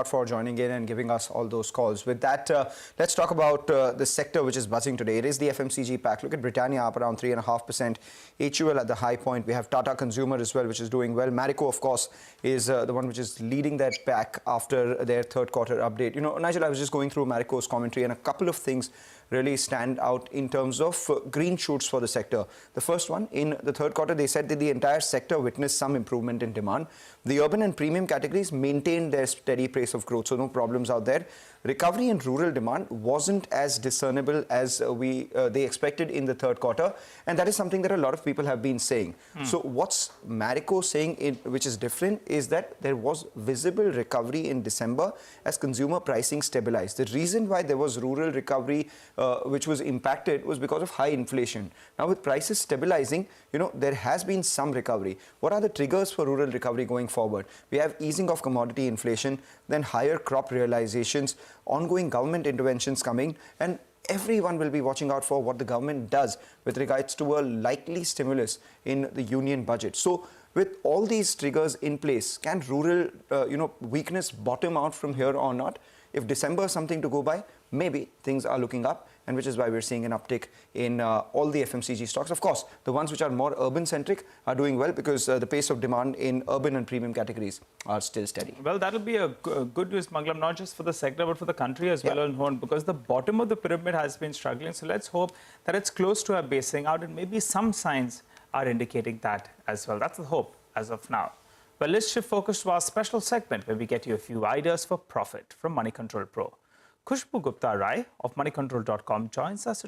For joining in and giving us all those calls. With that, let's talk about the sector which is buzzing today. It is the FMCG pack. Look at Britannia up around 3.5%. HUL at the high point. We have Tata Consumer as well, which is doing well. Marico, of course, is the one which is leading that pack after their third quarter update. You know, Nigel, I was just going through Marico's commentary and a couple of things really stand out in terms of green shoots for the sector. The first one, in the third quarter, they said that the entire sector witnessed some improvement in demand. The urban and premium categories maintained their steady pace of growth, so no problems out there. Recovery in rural demand wasn't as discernible as they expected in the third quarter, and that is something that a lot of people have been saying. So what's Marico saying, which is different, is that there was visible recovery in December as consumer pricing stabilized. The reason why there was rural recovery which was impacted was because of high inflation. Now with prices stabilizing, you know, there has been some recovery. What are the triggers for rural recovery going forward? We have easing of commodity inflation, then higher crop realizations, ongoing government interventions coming, and everyone will be watching out for what the government does with regards to a likely stimulus in the union budget. So with all these triggers in place, can rural weakness bottom out from here or not? If December is something to go by, maybe things are looking up, and which is why we're seeing an uptick in all the FMCG stocks. Of course, the ones which are more urban-centric are doing well because the pace of demand in urban and premium categories are still steady. Well, that'll be a good news, Mangalam, not just for the sector, but for the country as well, because the bottom of the pyramid has been struggling. So let's hope that it's close to a basing out, and maybe some signs are indicating that as well. That's the hope as of now. Well, let's shift focus to our special segment where we get you a few ideas for profit from Money Control Pro. Khushbu Gupta Rai of moneycontrol.com joins us to talk